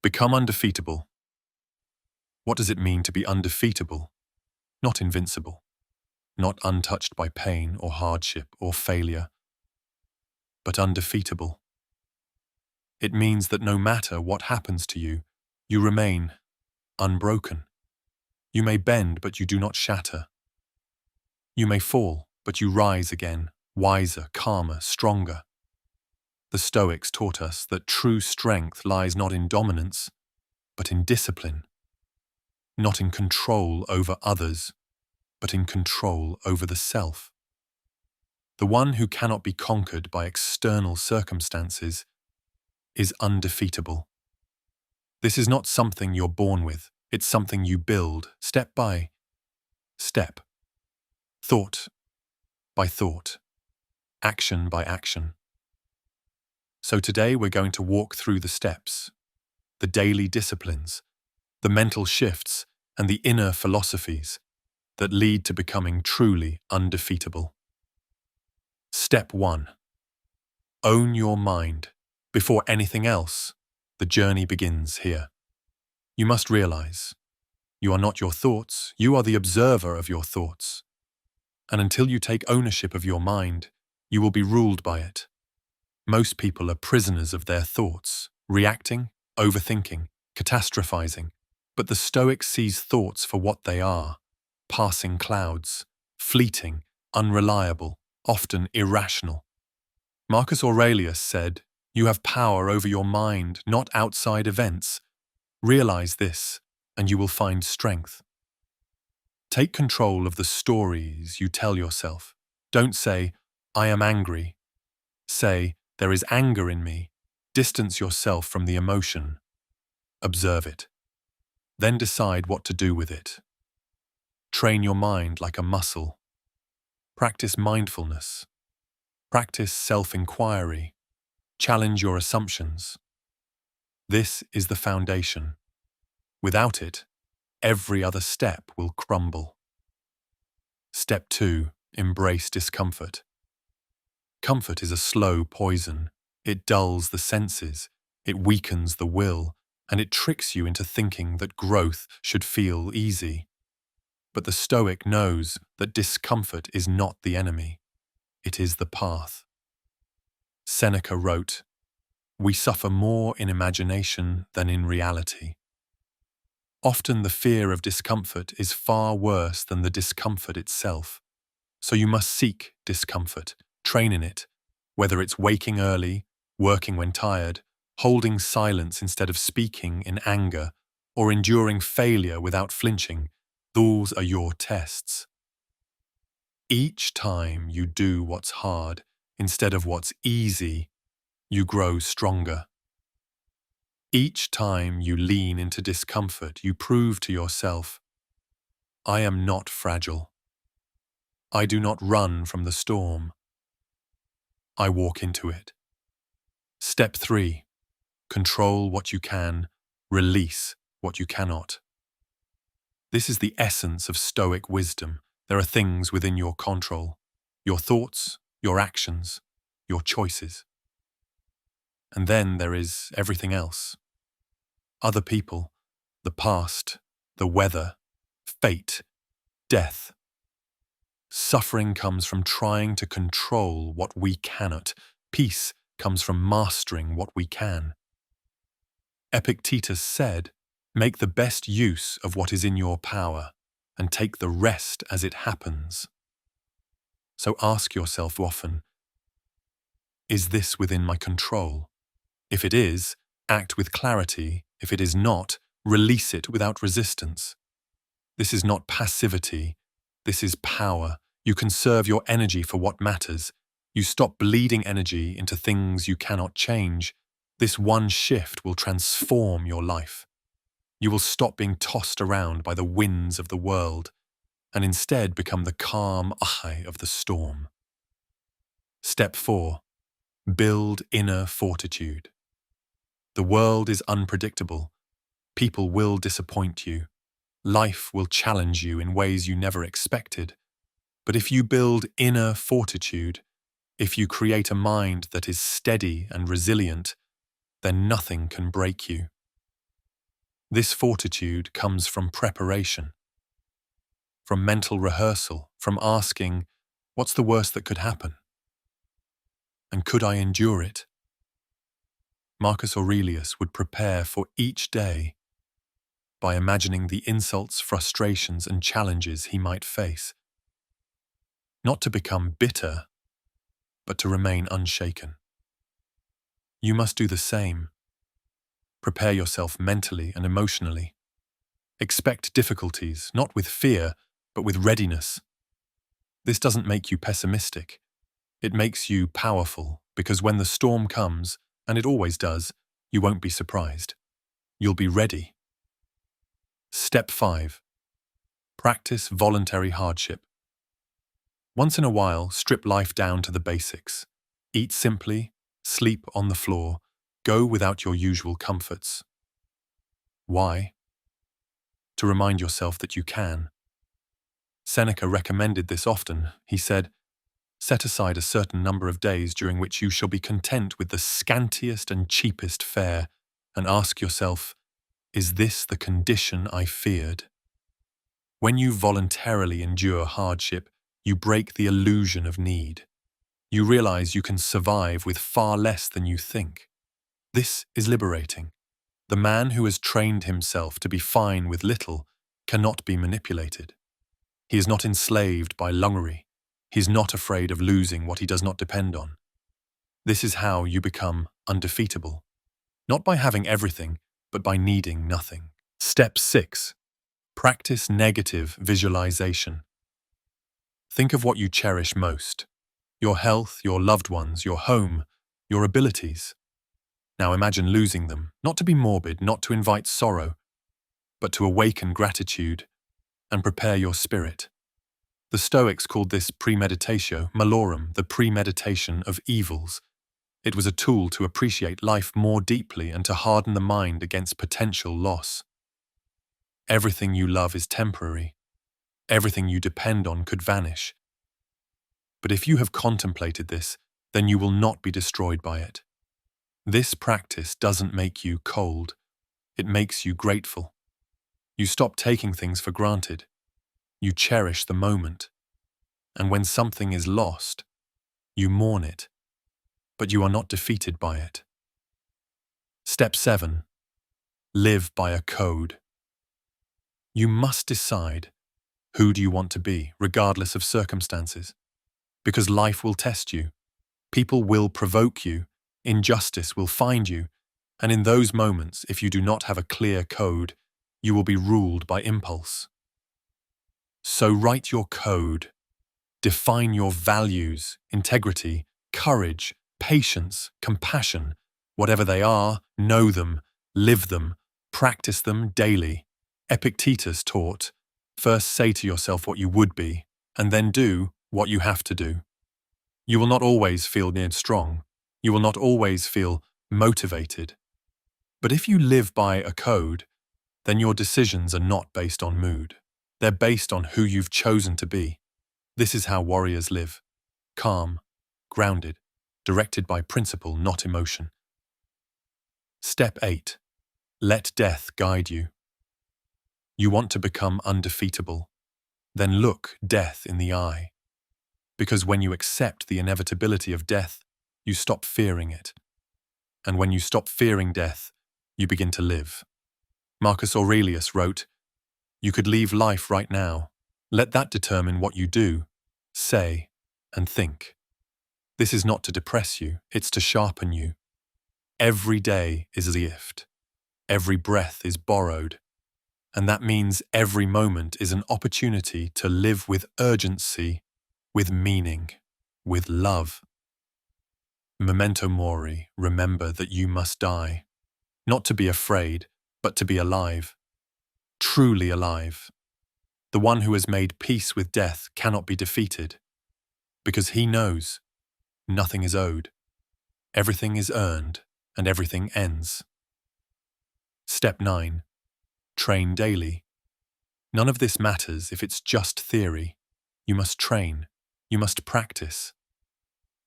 Become undefeatable. What does it mean to be undefeatable? Not invincible, not untouched by pain or hardship or failure, but undefeatable. It means that no matter what happens to you, you remain unbroken. You may bend, but you do not shatter. You may fall, but you rise again, wiser, calmer, stronger. The Stoics taught us that true strength lies not in dominance, but in discipline. Not in control over others, but in control over the self. The one who cannot be conquered by external circumstances is undefeatable. This is not something you're born with, it's something you build step by step, thought by thought, action by action. So today we're going to walk through the steps, the daily disciplines, the mental shifts, and the inner philosophies that lead to becoming truly undefeatable. Step 1. Own your mind. Before anything else, the journey begins here. You must realize, you are not your thoughts, you are the observer of your thoughts. And until you take ownership of your mind, you will be ruled by it. Most people are prisoners of their thoughts, reacting, overthinking, catastrophizing. But the Stoic sees thoughts for what they are, passing clouds, fleeting, unreliable, often irrational. Marcus Aurelius said, "You have power over your mind, not outside events. Realize this, and you will find strength." Take control of the stories you tell yourself. Don't say, "I am angry." Say, "There is anger in me." Distance yourself from the emotion. Observe it. Then decide what to do with it. Train your mind like a muscle. Practice mindfulness. Practice self-inquiry. Challenge your assumptions. This is the foundation. Without it, every other step will crumble. Step 2. Embrace discomfort. Comfort is a slow poison. It dulls the senses, it weakens the will, and it tricks you into thinking that growth should feel easy. But the Stoic knows that discomfort is not the enemy. It is the path. Seneca wrote, "We suffer more in imagination than in reality." Often the fear of discomfort is far worse than the discomfort itself. So you must seek discomfort, train in it, whether it's waking early, working when tired, holding silence instead of speaking in anger, or enduring failure without flinching. Those are your tests. Each time you do what's hard instead of what's easy, you grow stronger. Each time you lean into discomfort, you prove to yourself, "I am not fragile. I do not run from the storm. I walk into it." Step 3. Control what you can, release what you cannot. This is the essence of Stoic wisdom. There are things within your control, your thoughts, your actions, your choices. And then there is everything else. Other people, the past, the weather, fate, death. Suffering comes from trying to control what we cannot. Peace comes from mastering what we can. Epictetus said, "Make the best use of what is in your power, and take the rest as it happens." So ask yourself often, is this within my control? If it is, act with clarity. If it is not, release it without resistance. This is not passivity. This is power. You conserve your energy for what matters. You stop bleeding energy into things you cannot change. This one shift will transform your life. You will stop being tossed around by the winds of the world and instead become the calm eye of the storm. Step 4. Build inner fortitude. The world is unpredictable. People will disappoint you. Life will challenge you in ways you never expected. But if you build inner fortitude, if you create a mind that is steady and resilient, then nothing can break you. This fortitude comes from preparation, from mental rehearsal, from asking, what's the worst that could happen? And could I endure it? Marcus Aurelius would prepare for each day by imagining the insults, frustrations, and challenges he might face, not to become bitter, but to remain unshaken. You must do the same. Prepare yourself mentally and emotionally. Expect difficulties, not with fear, but with readiness. This doesn't make you pessimistic. It makes you powerful, because when the storm comes, and it always does, you won't be surprised. You'll be ready. Step 5. Practice voluntary hardship. Once in a while, strip life down to the basics. Eat simply, sleep on the floor, go without your usual comforts. Why? To remind yourself that you can. Seneca recommended this often. He said, set aside a certain number of days during which you shall be content with the scantiest and cheapest fare, and ask yourself, is this the condition I feared? When you voluntarily endure hardship, you break the illusion of need. You realize you can survive with far less than you think. This is liberating. The man who has trained himself to be fine with little cannot be manipulated. He is not enslaved by lungery. He is not afraid of losing what he does not depend on. This is how you become undefeatable. Not by having everything, but by needing nothing. Step 6. Practice negative visualization. Think of what you cherish most. Your health, your loved ones, your home, your abilities. Now imagine losing them, not to be morbid, not to invite sorrow, but to awaken gratitude and prepare your spirit. The Stoics called this premeditatio malorum, the premeditation of evils. It was a tool to appreciate life more deeply and to harden the mind against potential loss. Everything you love is temporary. Everything you depend on could vanish. But if you have contemplated this, then you will not be destroyed by it. This practice doesn't make you cold. It makes you grateful. You stop taking things for granted. You cherish the moment. And when something is lost, you mourn it, but you are not defeated by it. Step 7. Live by a code. You must decide who do you want to be, regardless of circumstances. Because life will test you. People will provoke you. Injustice will find you. And in those moments, if you do not have a clear code, you will be ruled by impulse. So write your code. Define your values, integrity, courage, patience, compassion. Whatever they are, know them, live them, practice them daily. Epictetus taught, first say to yourself what you would be, and then do what you have to do. You will not always feel near strong. You will not always feel motivated. But if you live by a code, then your decisions are not based on mood. They're based on who you've chosen to be. This is how warriors live. Calm, grounded, directed by principle, not emotion. Step 8. Let death guide you. You want to become undefeatable. Then look death in the eye. Because when you accept the inevitability of death, you stop fearing it. And when you stop fearing death, you begin to live. Marcus Aurelius wrote, "You could leave life right now. Let that determine what you do, say, and think." This is not to depress you, it's to sharpen you. Every day is a gift. Every breath is borrowed. And that means every moment is an opportunity to live with urgency, with meaning, with love. Memento mori, remember that you must die. Not to be afraid, but to be alive. Truly alive. The one who has made peace with death cannot be defeated, because he knows nothing is owed, everything is earned, and everything ends. Step 9. Train daily. None of this matters if it's just theory. You must train. You must practice.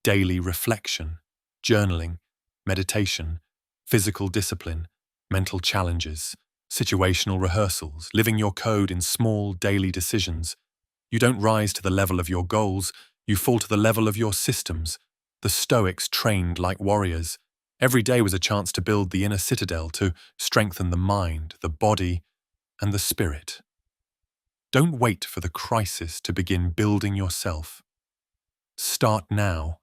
Daily reflection, journaling, meditation, physical discipline, mental challenges. Situational rehearsals, living your code in small daily decisions. You don't rise to the level of your goals, you fall to the level of your systems. The Stoics trained like warriors. Every day was a chance to build the inner citadel, to strengthen the mind, the body, and the spirit. Don't wait for the crisis to begin building yourself. Start now,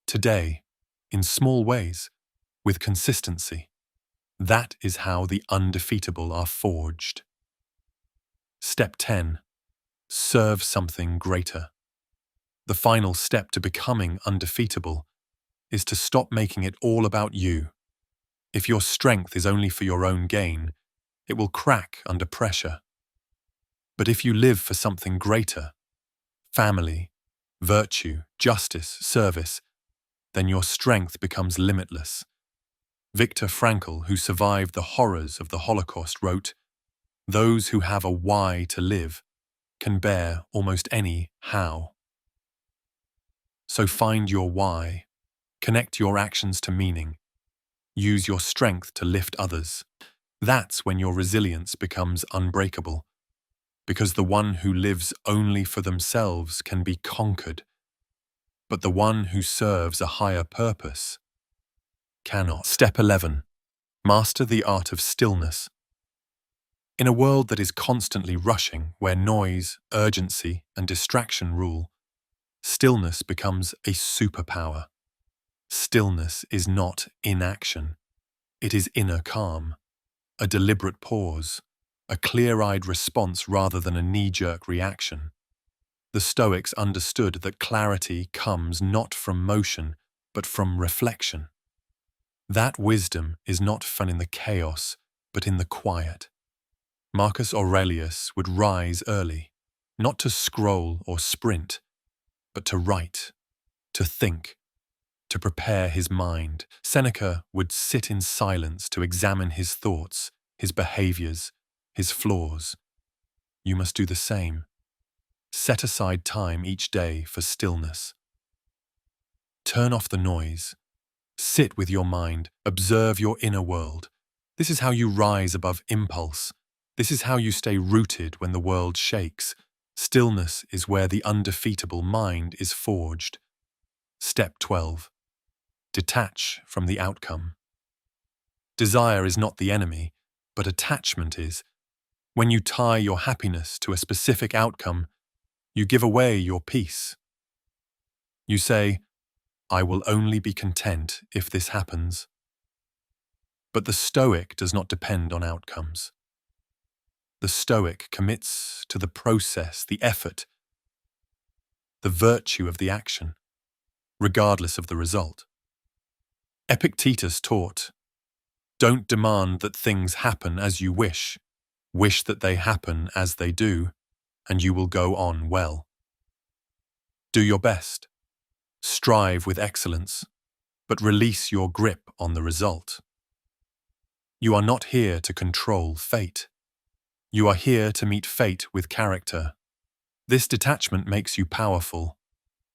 today, in small ways, with consistency. That is how the undefeatable are forged. Step 10. Serve something greater. The final step to becoming undefeatable is to stop making it all about you. If your strength is only for your own gain, it will crack under pressure. But if you live for something greater, family, virtue, justice, service, then your strength becomes limitless. Viktor Frankl, who survived the horrors of the Holocaust, wrote, "Those who have a why to live can bear almost any how." So find your why, connect your actions to meaning, use your strength to lift others. That's when your resilience becomes unbreakable, because the one who lives only for themselves can be conquered, but the one who serves a higher purpose cannot. Step 11. Master the art of stillness. In a world that is constantly rushing, where noise, urgency, and distraction rule, stillness becomes a superpower. Stillness is not inaction. It is inner calm, a deliberate pause, a clear-eyed response rather than a knee-jerk reaction. The Stoics understood that clarity comes not from motion, but from reflection. That wisdom is not found in the chaos, but in the quiet. Marcus Aurelius would rise early, not to scroll or sprint, but to write, to think, to prepare his mind. Seneca would sit in silence to examine his thoughts, his behaviors, his flaws. You must do the same. Set aside time each day for stillness. Turn off the noise. Sit with your mind, observe your inner world. This is how you rise above impulse. This is how you stay rooted when the world shakes. Stillness is where the undefeatable mind is forged. Step 12. Detach from the outcome. Desire is not the enemy, but attachment is. When you tie your happiness to a specific outcome, you give away your peace. You say, "I will only be content if this happens." But the Stoic does not depend on outcomes. The Stoic commits to the process, the effort, the virtue of the action, regardless of the result. Epictetus taught, "Don't demand that things happen as you wish. Wish that they happen as they do, and you will go on well." Do your best. Strive with excellence, but release your grip on the result. You are not here to control fate. You are here to meet fate with character. This detachment makes you powerful.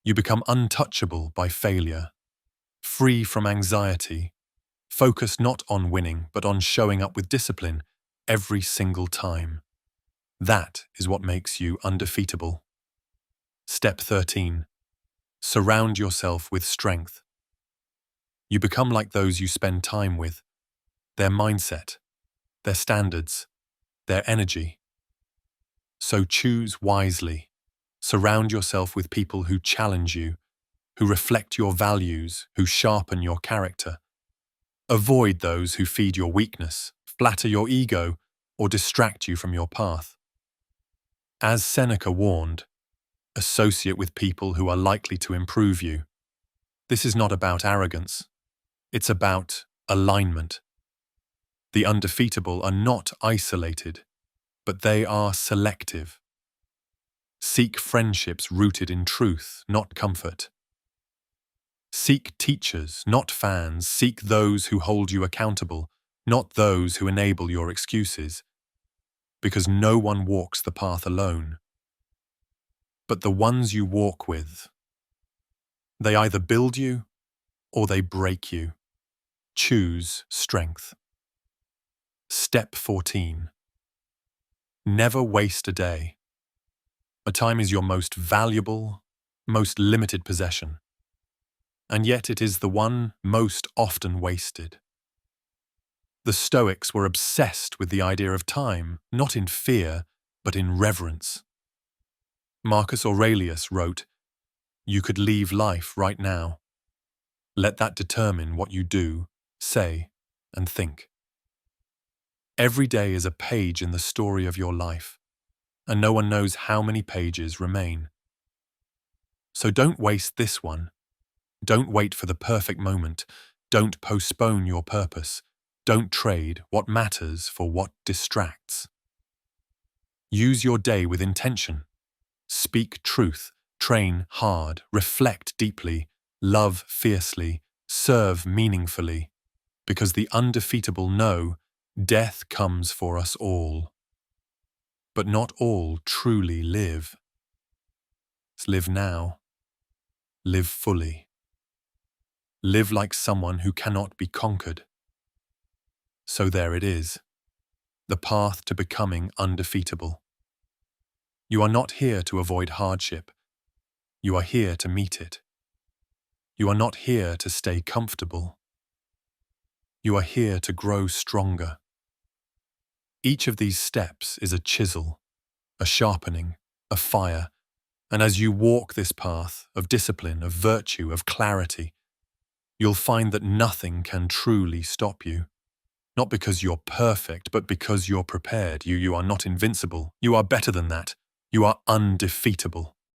You become untouchable by failure, free from anxiety, focused not on winning, but on showing up with discipline every single time. That is what makes you undefeatable. Step 13. Surround yourself with strength. You become like those you spend time with, their mindset, their standards, their energy. So choose wisely. Surround yourself with people who challenge you, who reflect your values, who sharpen your character. Avoid those who feed your weakness, flatter your ego, or distract you from your path. As Seneca warned, associate with people who are likely to improve you. This is not about arrogance. It's about alignment. The undefeatable are not isolated, but they are selective. Seek friendships rooted in truth, not comfort. Seek teachers, not fans. Seek those who hold you accountable, not those who enable your excuses. Because no one walks the path alone. But the ones you walk with, they either build you or they break you. Choose strength. Step 14. Never waste a day. A time is your most valuable, most limited possession, and yet it is the one most often wasted. The Stoics were obsessed with the idea of time, not in fear, but in reverence. Marcus Aurelius wrote, "You could leave life right now. Let that determine what you do, say, and think." Every day is a page in the story of your life, and no one knows how many pages remain. So don't waste this one. Don't wait for the perfect moment. Don't postpone your purpose. Don't trade what matters for what distracts. Use your day with intention. Speak truth, train hard, reflect deeply, love fiercely, serve meaningfully, because the undefeatable know death comes for us all. But not all truly live. Live now. Live fully. Live like someone who cannot be conquered. So there it is, the path to becoming undefeatable. You are not here to avoid hardship. You are here to meet it. You are not here to stay comfortable. You are here to grow stronger. Each of these steps is a chisel, a sharpening, a fire, and as you walk this path of discipline, of virtue, of clarity, you'll find that nothing can truly stop you. Not because you're perfect, but because you're prepared. You are not invincible. You are better than that. You are undefeatable.